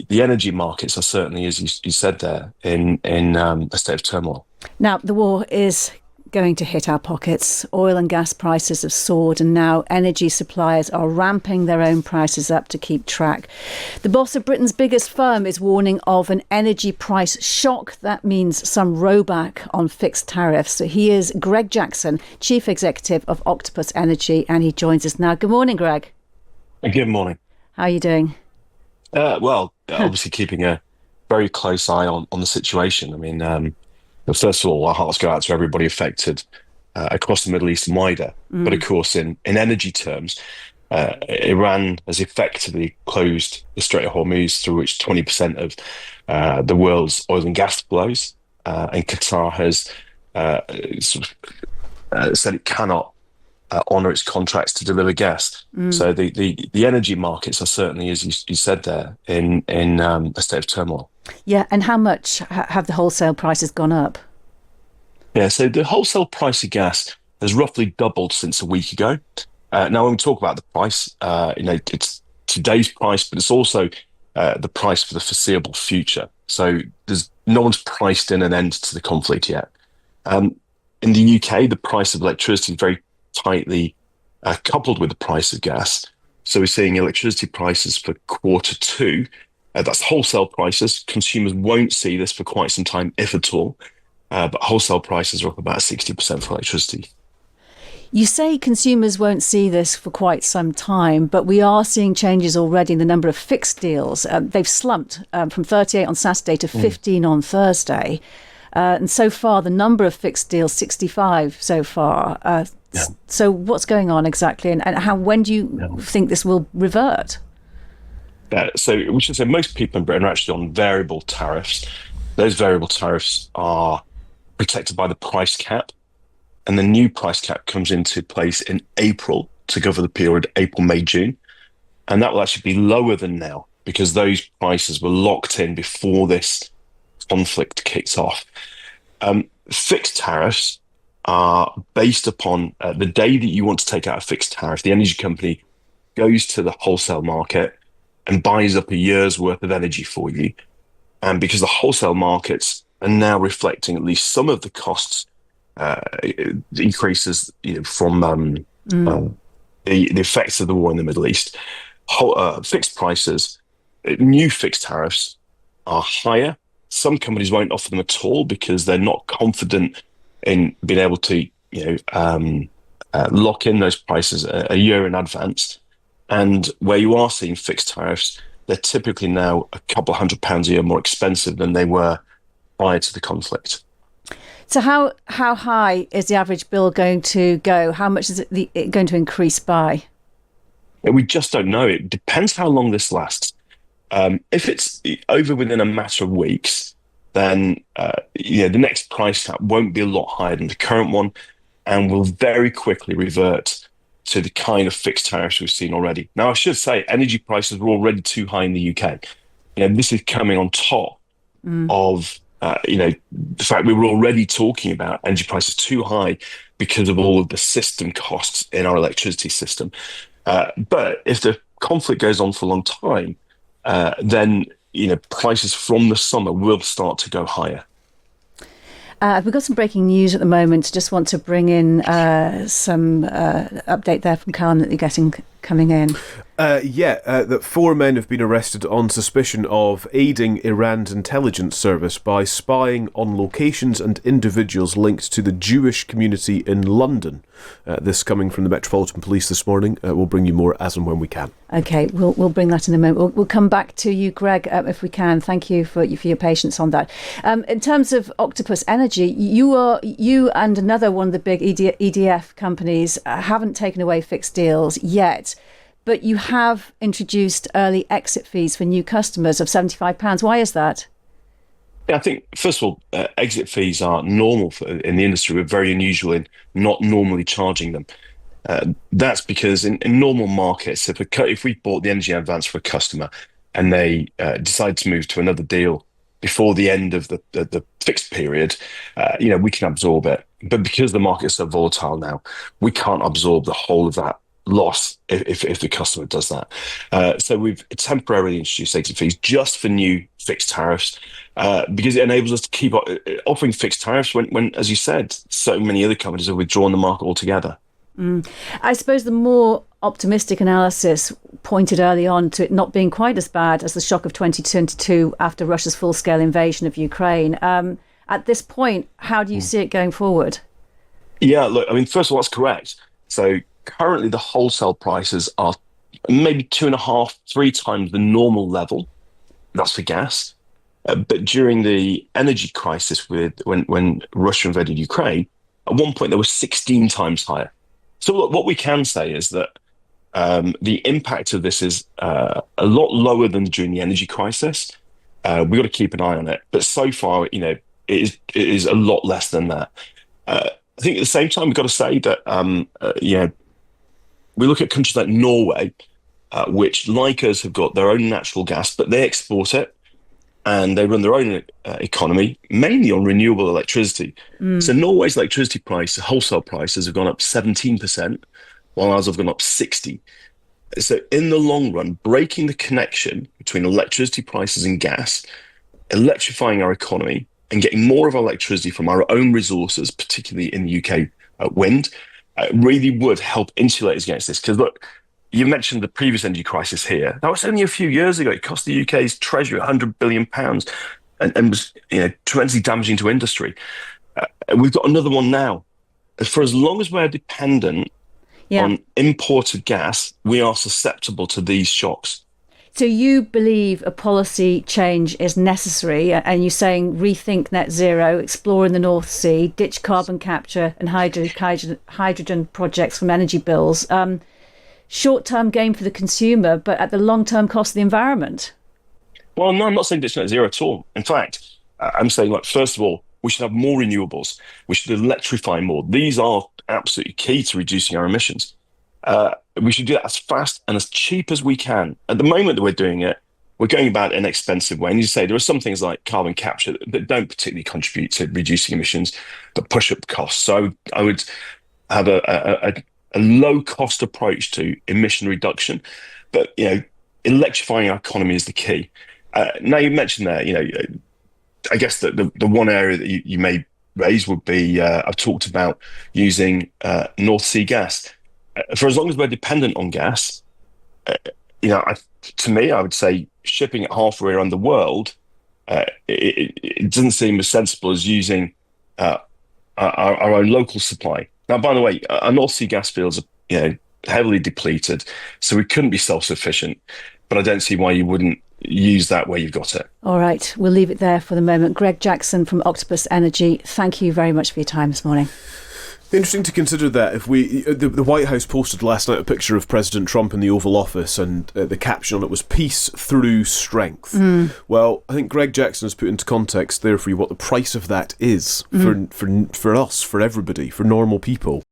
the energy markets are certainly, as you said there, in a state of turmoil. Now, the war is going to hit our pockets. Oil and gas prices have soared, and now energy suppliers are ramping their own prices up to keep track. The boss of Britain's biggest firm is warning of an energy price shock. That means some rollback on fixed tariffs. So he is Greg Jackson, Chief Executive of Octopus Energy, and he joins us now. Good morning, Greg. Good morning. How are you doing? Obviously keeping a very close eye on the situation. I mean, first of all, our hearts go out to everybody affected across the Middle East and wider. But of course, in energy terms, Iran has effectively closed the Strait of Hormuz, through which 20% of the world's oil and gas flows. And Qatar has said it cannot honour its contracts to deliver gas. So the energy markets are certainly, as you said there, in a state of turmoil. Yeah, and how much have the wholesale prices gone up? Yeah, so the wholesale price of gas has roughly doubled since a week ago. Now, when we talk about the price, it's today's price, but it's also the price for the foreseeable future. So no one's priced in an end to the conflict yet. In the UK, the price of electricity is very tightly coupled with the price of gas. So we're seeing electricity prices for quarter two. That's wholesale prices. Consumers won't see this for quite some time, if at all. But wholesale prices are up about 60% for electricity. You say consumers won't see this for quite some time, but we are seeing changes already in the number of fixed deals. They've slumped from 38 on Saturday to 15 on Thursday. And so far, the number of fixed deals, 65 so far. So what's going on exactly? And when do you think this will revert? So we should say most people in Britain are actually on variable tariffs. Those variable tariffs are protected by the price cap, and the new price cap comes into place in April to cover the period April, May, June. And that will actually be lower than now because those prices were locked in before this conflict kicks off. Fixed tariffs are based upon the day that you want to take out a fixed tariff. The energy company goes to the wholesale market and buys up a year's worth of energy for you. And because the wholesale markets are now reflecting at least some of the costs increases from the effects of the war in the Middle East, fixed prices, new fixed tariffs are higher. Some companies won't offer them at all because they're not confident in being able to lock in those prices a year in advance. And where you are seeing fixed tariffs, they're typically now a couple of £100 a year more expensive than they were prior to the conflict. So how high is the average bill going to go? How much is it going to increase by? We just don't know. It depends how long this lasts. If it's over within a matter of weeks, then the next price cap won't be a lot higher than the current one and will very quickly revert to the kind of fixed tariffs we've seen already. Now, I should say energy prices were already too high in the UK. This is coming on top of the fact we were already talking about energy prices too high because of all of the system costs in our electricity system. But if the conflict goes on for a long time, then prices from the summer will start to go higher. We've got some breaking news at the moment. Just want to bring in some update there from Calum that you're getting coming in. That 4 men have been arrested on suspicion of aiding Iran's intelligence service by spying on locations and individuals linked to the Jewish community in London. This coming from the Metropolitan Police this morning. We'll bring you more as and when we can. OK, we'll bring that in a moment. We'll come back to you, Greg, if we can. Thank you for your patience on that. In terms of Octopus Energy, you and another one of the big EDF companies haven't taken away fixed deals yet. But you have introduced early exit fees for new customers of £75. Why is that? Yeah, I think, first of all, exit fees are normal in the industry. We're very unusual in not normally charging them. That's because in normal markets, if we bought the energy advance for a customer and they decide to move to another deal before the end of the fixed period, we can absorb it. But because the market's so volatile now, we can't absorb the whole of that loss if the customer does that. So we've temporarily introduced exit fees just for new fixed tariffs because it enables us to keep offering fixed tariffs when, as you said, so many other companies have withdrawn the market altogether. I suppose the more optimistic analysis pointed early on to it not being quite as bad as the shock of 2022 after Russia's full-scale invasion of Ukraine. At this point, how do you see it going forward? Yeah, look, I mean, first of all, that's correct. So currently the wholesale prices are maybe 2.5, 3 times the normal level. That's for gas. But during the energy crisis when Russia invaded Ukraine, at one point they were 16 times higher. So look, what we can say is that the impact of this is a lot lower than during the energy crisis. We've got to keep an eye on it. But so far, it is a lot less than that. I think at the same time, we've got to say that, we look at countries like Norway, which, like us, have got their own natural gas, but they export it and they run their own economy, mainly on renewable electricity. So Norway's electricity price, wholesale prices have gone up 17%, while ours have gone up 60%. So in the long run, breaking the connection between electricity prices and gas, electrifying our economy, and getting more of our electricity from our own resources, particularly in the UK wind, really would help insulate us against this. Because look, you mentioned the previous energy crisis here. That was only a few years ago. It cost the UK's treasury £100 billion and was tremendously damaging to industry. We've got another one now. For as long as we're dependent on imported gas, we are susceptible to these shocks. So you believe a policy change is necessary, and you're saying rethink net zero, explore in the North Sea, ditch carbon capture and hydrogen projects from energy bills. Short-term gain for the consumer, but at the long-term cost of the environment. Well, no, I'm not saying ditch net zero at all. In fact, I'm saying, first of all, we should have more renewables. We should electrify more. These are absolutely key to reducing our emissions. We should do that as fast and as cheap as we can. At the moment that we're doing it, we're going about it in an expensive way. And you say there are some things like carbon capture that don't particularly contribute to reducing emissions, but push up costs. So I would have a low-cost approach to emission reduction. But, electrifying our economy is the key. Now, you mentioned there, I guess that the one area that you may raise would be, I've talked about using North Sea gas. For as long as we're dependent on gas, to me, I would say shipping it halfway around the world, it doesn't seem as sensible as using our own local supply. Now, by the way, our North Sea gas fields are heavily depleted, so we couldn't be self-sufficient. But I don't see why you wouldn't use that where you've got it. All right, we'll leave it there for the moment. Greg Jackson from Octopus Energy, thank you very much for your time this morning. Interesting to consider that if the White House posted last night a picture of President Trump in the Oval Office, and the caption on it was "Peace through strength." Well, I think Greg Jackson has put into context there for you what the price of that is for us, for everybody, for normal people.